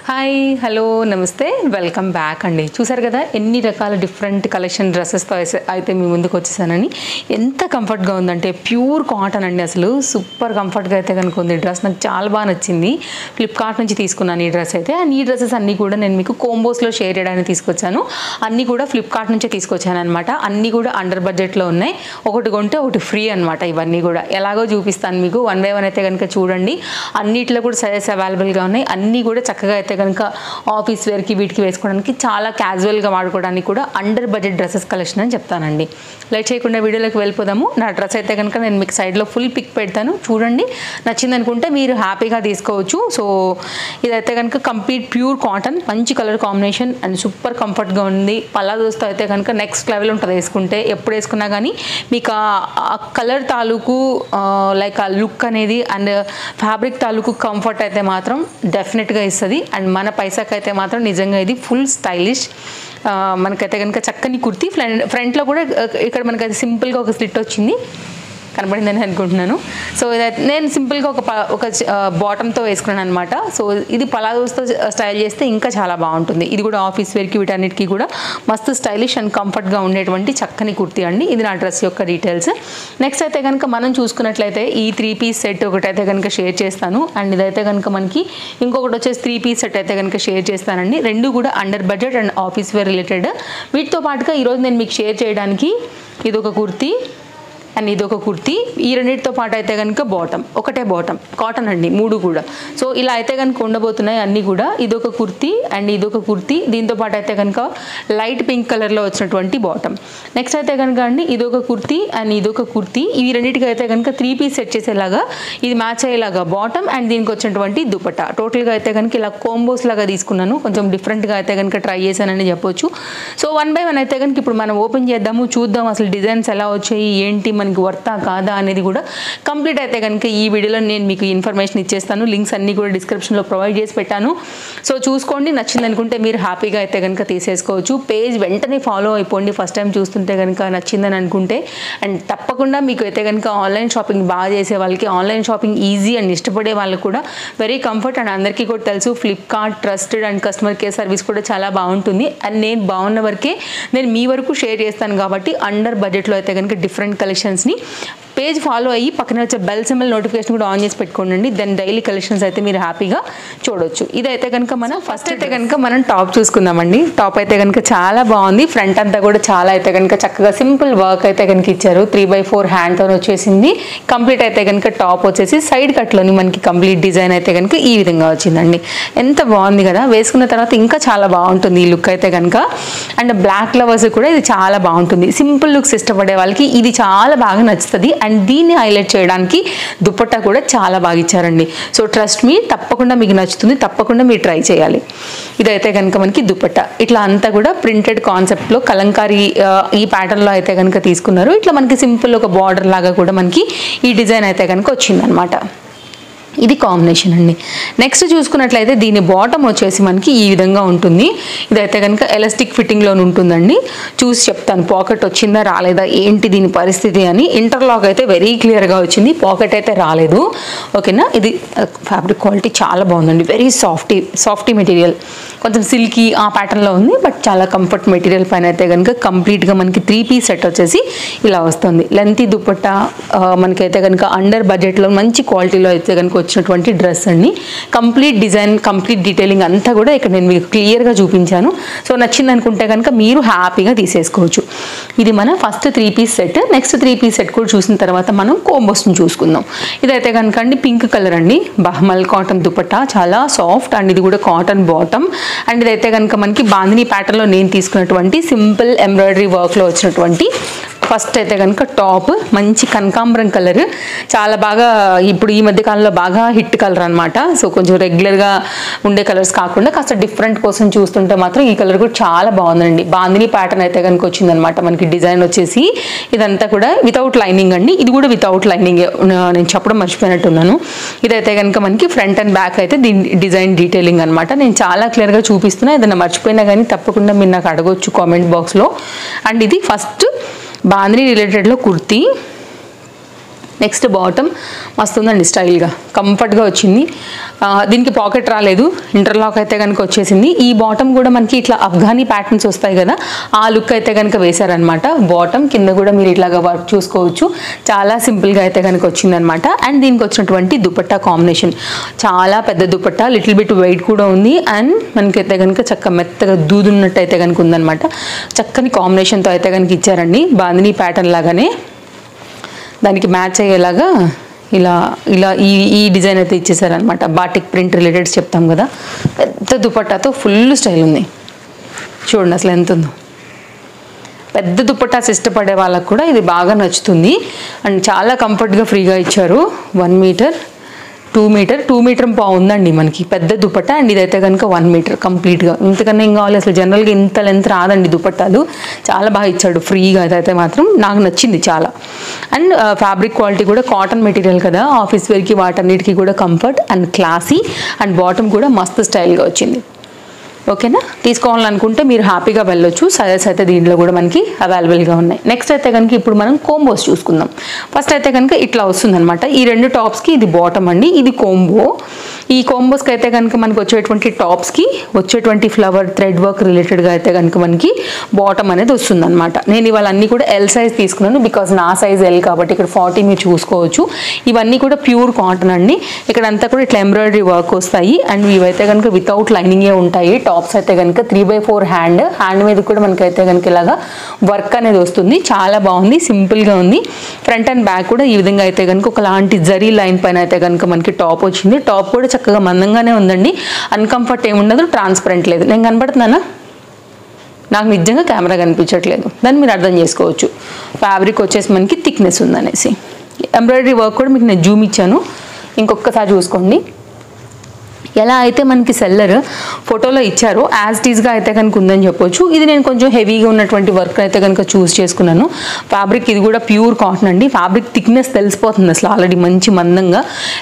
Hi hello నమస్తే welcome back అండి. చూసారు కదా ఎన్ని రకాల డిఫరెంట్ కలెక్షన్ డ్రెస్సెస్తో అయితే మీ ముందుకు వచ్చేసానని. ఎంత కంఫర్ట్గా ఉందంటే ప్యూర్ కాటన్ అండి. అసలు సూపర్ కంఫర్ట్గా అయితే కనుక ఉంది. డ్రెస్ నాకు చాలా బాగా నచ్చింది. ఫ్లిప్కార్ట్ నుంచి తీసుకున్నాను ఈ డ్రెస్ అయితే. అండ్ ఈ డ్రెస్సెస్ అన్నీ కూడా నేను మీకు కోంబోస్లో షేర్ చేయడానికి తీసుకొచ్చాను. అన్నీ కూడా ఫ్లిప్కార్ట్ నుంచే తీసుకొచ్చాను అనమాట. అన్నీ కూడా అండర్ బడ్జెట్లో ఉన్నాయి. ఒకటి కొంటే ఒకటి ఫ్రీ అనమాట. ఇవన్నీ కూడా ఎలాగో చూపిస్తాను మీకు. వన్ బై వన్ అయితే కనుక చూడండి. అన్నిట్లో కూడా సైజెస్ అవైలబుల్గా ఉన్నాయి. అన్నీ కూడా చక్కగా అయితే కనుక ఆఫీస్ వేర్కి వీటికి వేసుకోవడానికి చాలా క్యాజువల్గా వాడుకోవడానికి కూడా అండర్ బడ్జెట్ డ్రెస్సెస్ కలెక్షన్ అని చెప్తానండి. లైట్ చేయకుండా వీడియోలోకి వెళ్ళిపోదాము. నా డ్రెస్ అయితే కనుక నేను మీకు సైడ్లో ఫుల్ పిక్ పెడతాను చూడండి. నచ్చింది అనుకుంటే మీరు హ్యాపీగా తీసుకోవచ్చు. సో ఇదైతే కనుక కంప్లీట్ ప్యూర్ కాటన్, మంచి కలర్ కాంబినేషన్ అండ్ సూపర్ కంఫర్ట్గా ఉంది. పల్లాదోస్తో అయితే కనుక నెక్స్ట్ లెవెల్ ఉంటుంది వేసుకుంటే. ఎప్పుడు వేసుకున్నా కానీ మీకు ఆ కలర్ తాలూకు లైక్ ఆ లుక్ అనేది అండ్ ఫ్యాబ్రిక్ తాలూకు కంఫర్ట్ అయితే మాత్రం డెఫినెట్గా ఇస్తుంది. అండ్ మన పైసాకి అయితే మాత్రం నిజంగా ఇది ఫుల్ స్టైలిష్. మనకైతే కనుక చక్కని కుర్తీ ఫ్రంట్లో కూడా ఇక్కడ మనకైతే సింపుల్గా ఒక స్లిట్ వచ్చింది, కనబడిందని అనుకుంటున్నాను. సో ఇదైతే నేను సింపుల్గా ఒక బాటంతో వేసుకున్నాను అనమాట. సో ఇది పలాజోస్తో స్టైల్ చేస్తే ఇంకా చాలా బాగుంటుంది. ఇది కూడా ఆఫీస్ వేర్కి వీటన్నిటికీ కూడా మస్తు స్టైలిష్ అండ్ కంఫర్ట్గా ఉండేటువంటి చక్కని కుర్తీ అండి. ఇది నా డ్రెస్ యొక్క డీటెయిల్స్. నెక్స్ట్ అయితే కనుక మనం చూసుకున్నట్లయితే ఈ 3 పీస్ సెట్ ఒకటైతే కనుక షేర్ చేస్తాను. అండ్ ఇదైతే కనుక మనకి ఇంకొకటి వచ్చేసి 3 పీస్ సెట్ అయితే కనుక షేర్ చేస్తానండి. రెండు కూడా under budget and office wear related. వీటితో పాటుగా ఈరోజు నేను మీకు షేర్ చేయడానికి ఇదొక కుర్తీ అండ్ ఇదొక కుర్తీ. ఈ రెండింటితో పాటు అయితే కనుక ఒకటే బాటమ్ కాటన్ అండి, 3 కూడా. సో ఇలా అయితే కనుక ఉండబోతున్నాయి అన్నీ కూడా. ఇదొక కుర్తీ అండ్ ఇదొక కుర్తీ. దీంతో పాటు అయితే కనుక లైట్ పింక్ కలర్లో వచ్చినటువంటి బాటమ్. నెక్స్ట్ అయితే కనుక అండి ఇదొక కుర్తీ అండ్ ఇదొక కుర్తీ. ఇవి రెండింటికి అయితే కనుక 3 పీస్ సెట్ చేసేలాగా ఇది మ్యాచ్ అయ్యేలాగా బాటమ్ అండ్ దీనికి వచ్చినటువంటి దుపట్టా. టోటల్గా అయితే కనుక ఇలా కోంబోస్ లాగా తీసుకున్నాను. కొంచెం డిఫరెంట్గా అయితే కనుక ట్రై చేశానని చెప్పొచ్చు. సో వన్ బై వన్ అయితే కనుక ఇప్పుడు మనం ఓపెన్ చేద్దాము, చూద్దాం అసలు డిజైన్స్ ఎలా వచ్చాయి, ఏంటి, మనకి వర్తా కాదా అనేది కూడా కంప్లీట్ అయితే కనుక ఈ వీడియోలో నేను మీకు ఇన్ఫర్మేషన్ ఇచ్చేస్తాను. లింక్స్ అన్నీ కూడా డిస్క్రిప్షన్లో ప్రొవైడ్ చేసి పెట్టాను. సో చూసుకోండి, నచ్చింది అనుకుంటే మీరు హ్యాపీగా అయితే కనుక తీసేసుకోవచ్చు. పేజ్ వెంటనే ఫాలో అయిపోండి ఫస్ట్ టైం చూస్తుంటే కనుక, నచ్చిందని అనుకుంటే. అండ్ తప్పకుండా మీకు అయితే కనుక ఆన్లైన్ షాపింగ్ బాగా చేసే వాళ్ళకి, ఆన్లైన్ షాపింగ్ ఈజీ అండ్ ఇష్టపడే వాళ్ళకి కూడా వెరీ కంఫర్ట్. అండ్ అందరికీ కూడా తెలుసు Flipkart trusted and customer care service కూడా చాలా బాగుంటుంది. అండ్ నేను బాగున్న వరకే నేను మీ వరకు షేర్ చేస్తాను కాబట్టి అండర్ బడ్జెట్లో అయితే కనుక డిఫరెంట్ కలెక్షన్స్ని పేజ్ ఫాలో అయ్యి పక్కన వచ్చే బెల్ సింబల్ నోటిఫికేషన్ కూడా ఆన్ చేసి పెట్టుకోండి. దెన్ డైలీ కలెక్షన్స్ అయితే మీరు హ్యాపీగా చూడొచ్చు. ఇదైతే కనుక మనం ఫస్ట్ అయితే కనుక మనం టాప్ చూసుకుందామండి. టాప్ అయితే కనుక చాలా బాగుంది. ఫ్రంట్ అంతా కూడా చాలా అయితే కనుక చక్కగా సింపుల్ వర్క్ అయితే కనుక ఇచ్చారు. 3/4 హ్యాండ్తో వచ్చేసింది. కంప్లీట్ అయితే కనుక టాప్ వచ్చేసి సైడ్ కట్లోని మనకి కంప్లీట్ డిజైన్ అయితే కనుక ఈ విధంగా వచ్చిందండి. ఎంత బాగుంది కదా, వేసుకున్న తర్వాత ఇంకా చాలా బాగుంటుంది ఈ లుక్ అయితే కనుక. అండ్ బ్లాక్ లవర్స్ కూడా ఇది చాలా బాగుంటుంది. సింపుల్ లుక్స్ ఇష్టపడే వాళ్ళకి ఇది చాలా బాగా నచ్చుతుంది. అండ్ దీన్ని హైలైట్ చేయడానికి దుపట్టా కూడా చాలా బాగా ఇచ్చారండి. సో ట్రస్ట్ మీ, తప్పకుండా మీకు నచ్చుతుంది, తప్పకుండా మీరు ట్రై చేయాలి. ఇదైతే కనుక మనకి దుపట్టా ఇట్లా అంతా కూడా ప్రింటెడ్ కాన్సెప్ట్లో కలంకారీ ఈ ప్యాటర్న్లో అయితే కనుక తీసుకున్నారు. ఇట్లా మనకి సింపుల్ ఒక బార్డర్ లాగా కూడా మనకి ఈ డిజైన్ అయితే కనుక వచ్చిందనమాట. ఇది కాంబినేషన్ అండి. నెక్స్ట్ చూసుకున్నట్లయితే దీని బాటమ్ వచ్చేసి మనకి ఈ విధంగా ఉంటుంది. ఇదైతే కనుక ఎలాస్టిక్ ఫిట్టింగ్లో ఉంటుందండి. చూసి చెప్తాను పాకెట్ వచ్చిందా రాలేదా ఏంటి దీని పరిస్థితి అని. ఇంటర్లాక్ అయితే వెరీ క్లియర్గా వచ్చింది, పాకెట్ అయితే రాలేదు. ఓకేనా. ఇది ఫ్యాబ్రిక్ క్వాలిటీ చాలా బాగుందండి. వెరీ సాఫ్టీ మెటీరియల్, కొంచెం సిల్కీ ఆ ప్యాటర్న్లో ఉంది. బట్ చాలా కంఫర్ట్ మెటీరియల్ పైన అయితే కనుక కంప్లీట్గా మనకి 3 పీస్ సెట్ వచ్చేసి ఇలా వస్తుంది. లెంతీ దుపట్టా మనకైతే కనుక అండర్ బడ్జెట్లో మంచి క్వాలిటీలో అయితే కనుక వచ్చినటువంటి డ్రెస్ అండి. కంప్లీట్ డిజైన్, కంప్లీట్ డీటెయిలింగ్ అంతా కూడా ఇక్కడ నేను మీకు క్లియర్గా చూపించాను. సో నచ్చింది అనుకుంటే కనుక మీరు హ్యాపీగా తీసేసుకోవచ్చు. ఇది మన first 3 piece set. Next 3 piece set కూడా చూసిన తర్వాత మనం కోంబోస్ని చూసుకుందాం. ఇదైతే కనుక అండి పింక్ కలర్ అండి. బహమల్ కాటన్ దుపట్టా చాలా సాఫ్ట్ అండ్ ఇది కూడా కాటన్ బాటమ్. అండ్ ఇదైతే కనుక మనకి బాందిని ప్యాటర్న్లో నేను తీసుకున్నటువంటి సింపుల్ ఎంబ్రాయిడరీ వర్క్లో వచ్చినటువంటి ఫస్ట్ అయితే కనుక టాప్ మంచి కనకాంబరం కలర్. చాలా బాగా ఇప్పుడు ఈ మధ్య కాలంలో బాగా హిట్ కలర్ అనమాట. సో కొంచెం రెగ్యులర్గా ఉండే కలర్స్ కాకుండా కాస్త డిఫరెంట్ కోసం చూస్తుంటే మాత్రం ఈ కలర్ కూడా చాలా బాగుందండి. బాందిని ప్యాటర్న్ అయితే కనుక వచ్చిందనమాట మనకి. డిజైన్ వచ్చేసి ఇదంతా కూడా వితౌట్ లైనింగ్ అండి. ఇది కూడా వితౌట్ లైనింగ్, నేను చెప్పడం మర్చిపోయినట్టున్నాను. ఇదైతే కనుక మనకి ఫ్రంట్ అండ్ బ్యాక్ అయితే దీని డిజైన్ డీటెయిలింగ్ అనమాట. నేను చాలా క్లియర్గా చూపిస్తున్నా, ఏదైనా మర్చిపోయినా కానీ తప్పకుండా మీరు నాకు అడగొచ్చు కామెంట్ బాక్స్లో. అండ్ ఇది ఫస్ట్ బాందిని రిలేటెడ్లో కుర్తీ. నెక్స్ట్ బాటమ్ మస్తు ఉందండి, స్టైల్గా కంఫర్ట్గా వచ్చింది. దీనికి పాకెట్ రాలేదు, ఇంటర్లాక్ అయితే కనుక వచ్చేసింది. ఈ బాటమ్ కూడా మనకి ఇట్లా అఫ్ఘానీ ప్యాటర్న్స్ వస్తాయి కదా, ఆ లుక్ అయితే కనుక వేశారనమాట. బాటమ్ కింద కూడా మీరు ఇట్లాగా వర్క్ చూసుకోవచ్చు, చాలా సింపుల్గా అయితే కనుక వచ్చిందనమాట. అండ్ దీనికి వచ్చినటువంటి దుపట్టా కాంబినేషన్ చాలా పెద్ద దుపట్టా, లిటిల్ బిట్ వెయిట్ కూడా ఉంది. అండ్ మనకైతే కనుక చక్క మెత్తగా దూదున్నట్టు అయితే కనుక ఉందనమాట. చక్కని కాంబినేషన్తో అయితే కనుక ఇచ్చారండి, బాందినీ ప్యాటర్న్ లాగానే దానికి మ్యాచ్ అయ్యేలాగా ఇలా ఇలా ఈ డిజైన్ అయితే ఇచ్చేసారనమాట. బాటిక్ ప్రింట్ రిలేటెడ్ చెప్తాం కదా, పెద్ద దుపట్టాతో ఫుల్ స్టైల్ ఉంది. చూడండి అసలు ఎంత ఉందో. పెద్ద దుపట్టాస్ ఇష్టపడే వాళ్ళకు కూడా ఇది బాగా నచ్చుతుంది. అండ్ చాలా కంఫర్ట్గా ఫ్రీగా ఇచ్చారు. 1 మీటర్ 2 మీటర్ బాగుందండి మనకి పెద్ద దుపట్టా. అండ్ ఇదైతే కనుక 1 మీటర్ కంప్లీట్గా. ఇంతకన్నా ఏం కావాలి అసలు, జనరల్గా ఇంత లెంత్ రాదండి దుపట్టాలు. చాలా బాగా ఇచ్చాడు ఫ్రీగా, అదైతే మాత్రం నాకు నచ్చింది చాలా. అండ్ ఫ్యాబ్రిక్ క్వాలిటీ కూడా కాటన్ మెటీరియల్ కదా, ఆఫీస్ వేర్కి వాటన్నిటికీ కూడా comfort and classy. And bottom కూడా మస్తు స్టైల్గా వచ్చింది. ఓకేనా, తీసుకోవాలనుకుంటే మీరు హ్యాపీగా వెళ్ళొచ్చు. సైజెస్ అయితే దీంట్లో కూడా మనకి అవైలబుల్గా ఉన్నాయి. నెక్స్ట్ అయితే కనుక ఇప్పుడు మనం కోంబోస్ చూసుకుందాం. ఫస్ట్ అయితే కనుక ఇట్లా వస్తుందన్నమాట. ఈ 2 టాప్స్కి ఇది బాటమ్ అండి, ఇది కోంబో. ఈ కోంబోస్కి అయితే కనుక మనకి వచ్చేటువంటి టాప్స్కి వచ్చేటువంటి ఫ్లవర్ థ్రెడ్ వర్క్ రిలేటెడ్గా అయితే కనుక మనకి బాటమ్ అనేది వస్తుందన్నమాట. నేను ఇవాళ అన్నీ కూడా ఎల్ సైజ్ తీసుకున్నాను, బికాజ్ నా సైజ్ ఎల్ కాబట్టి. ఇక్కడ 40 మీరు చూసుకోవచ్చు. ఇవన్నీ కూడా ప్యూర్ కాటన్ అండి. ఇక్కడ అంతా కూడా ఇట్లా ఎంబ్రాయిడరీ వర్క్ వస్తాయి. అండ్ ఇవైతే కనుక వితౌట్ లైనింగే ఉంటాయి. టాప్స్ అయితే కనుక 3/4 హ్యాండ్ మీద కూడా మనకైతే కనుక ఇలాగా వర్క్ అనేది వస్తుంది. చాలా బాగుంది, సింపుల్గా ఉంది. ఫ్రంట్ అండ్ బ్యాక్ కూడా ఈ విధంగా అయితే కనుక ఒకలాంటి జరీ లైన్ పైన అయితే కనుక మనకి టాప్ వచ్చింది. టాప్ కూడా చక్కగా మందంగానే ఉందండి, అన్కంఫర్ట్ ఏముండదు, ట్రాన్స్పరెంట్ లేదు. నేను కనబడుతున్నానా? నాకు నిజంగా కెమెరా కనిపించట్లేదు, దాన్ని మీరు అర్థం చేసుకోవచ్చు. ఫ్యాబ్రిక్ వచ్చేసి మనకి థిక్నెస్ ఉందనేసి. ఎంబ్రాయిడరీ వర్క్ కూడా మీకు నేను జూమ్ ఇచ్చాను, ఇంకొకసారి చూసుకోండి. ఎలా అయితే మనకి సెల్లర్ ఫోటోలో ఇచ్చారో యాజ్ ఇట్ ఈస్గా అయితే కనుక ఉందని చెప్పొచ్చు. ఇది నేను కొంచెం హెవీగా ఉన్నటువంటి వర్క్ అయితే కనుక చూస్ చేసుకున్నాను. ఫ్యాబ్రిక్ ఇది కూడా ప్యూర్ కాటన్ అండి. ఫ్యాబ్రిక్ థిక్నెస్ తెలిసిపోతుంది అసలు, ఆల్రెడీ మంచి మందంగా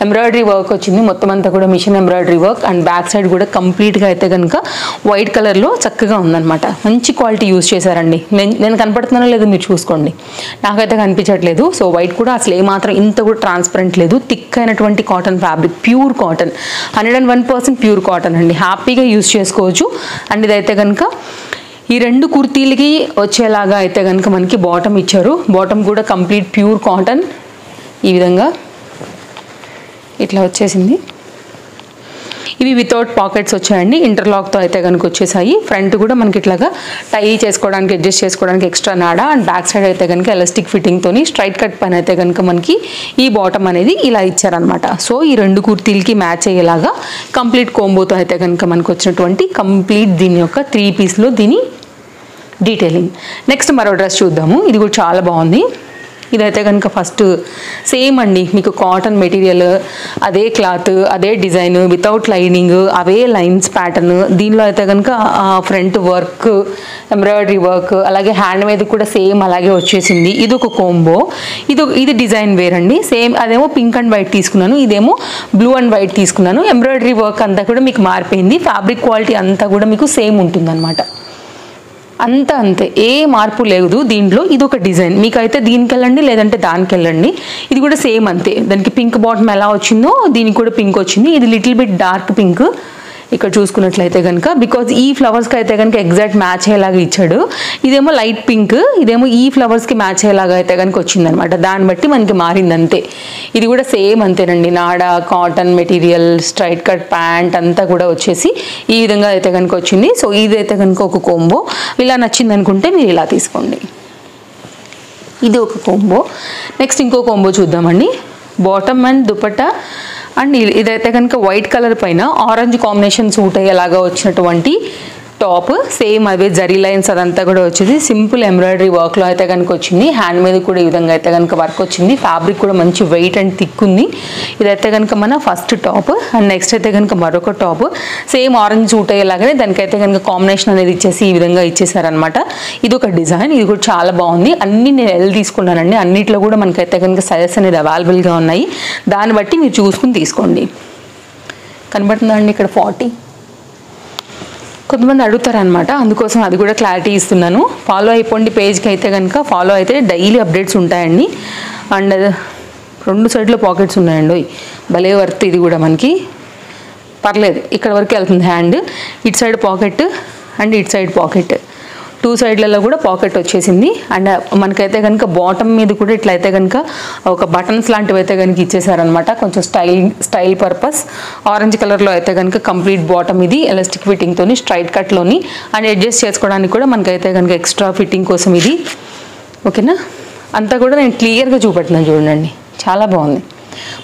ఎంబ్రాయిడరీ వర్క్ వచ్చింది. మొత్తం అంతా కూడా machine embroidery work. And back side కూడా కంప్లీట్గా అయితే కనుక వైట్ కలర్లో చక్కగా ఉందన్నమాట. మంచి క్వాలిటీ యూస్ చేశారండి. నేను కనపడుతున్నానో లేదో మీరు చూసుకోండి, నాకైతే కనిపించట్లేదు. సో వైట్ కూడా అసలు ఏమాత్రం ఇంత కూడా ట్రాన్స్పరెంట్ లేదు. థిక్ అయినటువంటి cotton fabric, pure cotton, 101% pure cotton అండి. హ్యాపీగా యూస్ చేసుకోవచ్చు. అండ్ ఇదైతే కనుక ఈ 2 కుర్తీలకి వచ్చేలాగా అయితే కనుక మనకి బాటమ్ ఇచ్చారు. బాటమ్ కూడా కంప్లీట్ ప్యూర్ కాటన్, ఈ విధంగా ఇట్లా వచ్చేసింది. ఇవి వితౌట్ పాకెట్స్ వచ్చాయండి, ఇంటర్లాక్తో అయితే కనుక వచ్చేసాయి. ఫ్రంట్ కూడా మనకి ఇట్లాగా టై చేసుకోవడానికి, అడ్జస్ట్ చేసుకోవడానికి ఎక్స్ట్రా నాడా. అండ్ బ్యాక్ సైడ్ అయితే కనుక ఎలాస్టిక్ ఫిట్టింగ్తోని స్ట్రైట్ కట్ పైన అయితే కనుక మనకి ఈ బాటమ్ అనేది ఇలా ఇచ్చారనమాట. సో ఈ 2 కుర్తీలకి మ్యాచ్ అయ్యేలాగా కంప్లీట్ కోంబోతో అయితే కనుక మనకు వచ్చినటువంటి కంప్లీట్ దీని యొక్క 3 పీస్లో దీని డీటెయిలింగ్. నెక్స్ట్ మరో డ్రెస్ చూద్దాము. ఇది కూడా చాలా బాగుంది. ఇదైతే కనుక ఫస్ట్ సేమ్ అండి, మీకు కాటన్ మెటీరియల్, అదే క్లాత్, అదే డిజైన్, వితౌట్ లైనింగ్, అవే లైన్స్ ప్యాటర్న్. దీనిలో అయితే కనుక ఫ్రంట్ వర్క్, ఎంబ్రాయిడరీ వర్క్, అలాగే హ్యాండ్ మీద కూడా సేమ్ అలాగే వచ్చేసింది. ఇది ఒక కోంబో. ఇది డిజైన్ వేరండి. సేమ్ అదేమో పింక్ అండ్ వైట్ తీసుకున్నాను, ఇదేమో బ్లూ అండ్ వైట్ తీసుకున్నాను. ఎంబ్రాయిడరీ వర్క్ అంతా కూడా మీకు మారిపోయింది. ఫ్యాబ్రిక్ క్వాలిటీ అంతా కూడా మీకు సేమ్ ఉంటుందన్నమాట. అంతే, ఏ మార్పు లేదు దీంట్లో. ఇది ఒక డిజైన్, మీకైతే దీనికి వెళ్ళండి లేదంటే దానికి వెళ్ళండి. ఇది కూడా సేమ్ అంతే. దానికి పింక్ బాటమ్ ఎలా వచ్చిందో దీనికి కూడా పింక్ వచ్చింది. ఇది లిటిల్ బిట్ డార్క్ పింక్ ఇక్కడ చూసుకున్నట్లయితే కనుక, బికాజ్ ఈ ఫ్లవర్స్కి అయితే కనుక ఎగ్జాక్ట్ మ్యాచ్ అయ్యేలాగా ఇచ్చాడు. ఇదేమో లైట్ పింక్, ఇదేమో ఈ ఫ్లవర్స్కి మ్యాచ్ అయ్యేలాగా అయితే కనుక వచ్చిందనమాట. దాన్ని బట్టి మనకి మారింది అంతే. ఇది కూడా సేమ్ అంతేనండి, నాడా cotton material, straight cut pant అంతా కూడా వచ్చేసి ఈ విధంగా అయితే కనుక వచ్చింది. సో ఇదైతే కనుక ఒక కోంబో. ఇలా నచ్చింది అనుకుంటే మీరు ఇలా తీసుకోండి. ఇది ఒక కోంబో. నెక్స్ట్ ఇంకో కోంబో చూద్దామండి. Bottom and dupatta. అండ్ ఇదైతే కనుక వైట్ కలర్ పైన ఆరెంజ్ కాంబినేషన్ సూట్ అయ్యేలాగా వచ్చినటువంటి టాప్. సేమ్ అవే జరీ లైన్స్ అదంతా కూడా వచ్చింది. సింపుల్ ఎంబ్రాయిడరీ వర్క్లో అయితే కనుక వచ్చింది. హ్యాండ్ మీద కూడా ఈ విధంగా అయితే కనుక వర్క్ వచ్చింది. ఫ్యాబ్రిక్ కూడా మంచి వెయిట్ అండ్ థిక్ ఉంది. ఇదైతే కనుక మన ఫస్ట్ టాప్. అండ్ నెక్స్ట్ అయితే కనుక మరొక టాప్, సేమ్ ఆరెంజ్ సూట్ అయ్యేలాగానే దానికైతే కనుక కాంబినేషన్ అనేది ఇచ్చేసి ఈ విధంగా ఇచ్చేసారనమాట. ఇది ఒక డిజైన్, ఇది కూడా చాలా బాగుంది. అన్ని నేను ఎల్ తీసుకున్నానండి. అన్నిట్లో కూడా మనకైతే కనుక సైజెస్ అనేది అవైలబుల్గా ఉన్నాయి. దాన్ని బట్టి మీరు చూసుకుని తీసుకోండి. కనబడుతుందా అండి ఇక్కడ 40? కొంతమంది అడుగుతారనమాట, అందుకోసం అది కూడా క్లారిటీ ఇస్తున్నాను. ఫాలో అయిపోండి పేజ్కి అయితే కనుక. ఫాలో అయితే డైలీ అప్డేట్స్ ఉంటాయండి. అండ్ 2 సైడ్లో పాకెట్స్ ఉన్నాయండి. భలే వర్త్ ఇది కూడా మనకి, పర్లేదు ఇక్కడ వరకు వెళ్తుంది హ్యాండ్. ఇటు సైడ్ పాకెట్ అండ్ ఇటు సైడ్ పాకెట్, 2 సైడ్లలో కూడా పాకెట్ వచ్చేసింది. అండ్ మనకైతే కనుక బాటమ్ మీద కూడా ఇట్లయితే కనుక ఒక బటన్స్ లాంటివి అయితే కనుక ఇచ్చేసారనమాట, కొంచెం స్టైల్ పర్పస్. ఆరెంజ్ కలర్లో అయితే కనుక కంప్లీట్ బాటమ్ ఇది ఎలాస్టిక్ ఫిట్టింగ్తోని స్ట్రైట్ కట్లోని. అండ్ అడ్జస్ట్ చేసుకోవడానికి కూడా మనకైతే కనుక ఎక్స్ట్రా ఫిట్టింగ్ కోసం ఇది. ఓకేనా, అంతా కూడా నేను క్లియర్గా చూపెడుతున్నాను చూడండి, చాలా బాగుంది,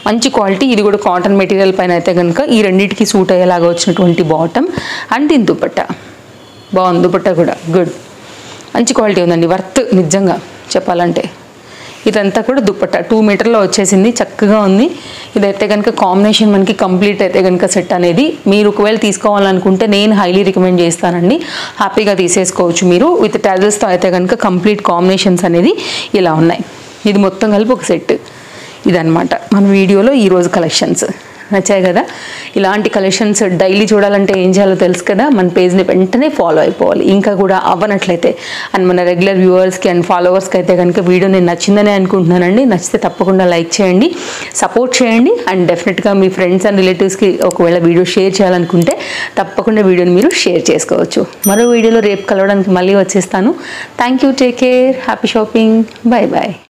మంచి క్వాలిటీ. ఇది కూడా కాటన్ మెటీరియల్ పైన అయితే కనుక ఈ రెండింటికి సూట్ అయ్యేలాగా వచ్చినటువంటి బాటమ్. అండ్ దీని దుపట్టా బాగుంది, దుపట్టా కూడా గుడ్, మంచి క్వాలిటీ ఉందండి, వర్త్ నిజంగా చెప్పాలంటే. ఇదంతా కూడా దుపట్టా 2 మీటర్లో వచ్చేసింది, చక్కగా ఉంది. ఇదైతే కనుక కాంబినేషన్ మనకి కంప్లీట్ అయితే కనుక సెట్ అనేది. మీరు ఒకవేళ తీసుకోవాలనుకుంటే నేను హైలీ రికమెండ్ చేస్తానండి, హ్యాపీగా తీసేసుకోవచ్చు మీరు. విత్ టాజల్స్తో అయితే కనుక కంప్లీట్ కాంబినేషన్స్ అనేది ఇలా ఉన్నాయి. ఇది మొత్తం కలిపి ఒక సెట్. ఇదన్నమాట మన వీడియోలో ఈరోజు కలెక్షన్స్. నచ్చాయి కదా? ఇలాంటి కలెక్షన్స్ డైలీ చూడాలంటే ఏం చేయాలో తెలుసు కదా, మన పేజ్ని వెంటనే ఫాలో అయిపోవాలి. ఇంకా కూడా అవ్వనట్లయితే అండ్ మన రెగ్యులర్ వ్యూవర్స్కి అండ్ ఫాలోవర్స్కి అయితే కనుక వీడియో నేను నచ్చిందని అనుకుంటున్నానండి. నచ్చితే తప్పకుండా లైక్ చేయండి, సపోర్ట్ చేయండి. అండ్ డెఫినెట్గా మీ ఫ్రెండ్స్ అండ్ రిలేటివ్స్కి ఒకవేళ వీడియో షేర్ చేయాలనుకుంటే తప్పకుండా వీడియోని మీరు షేర్ చేసుకోవచ్చు. మరో వీడియోలో రేపు కలవడానికి మళ్ళీ వచ్చేస్తాను. Thank you, take care, happy shopping, bye bye.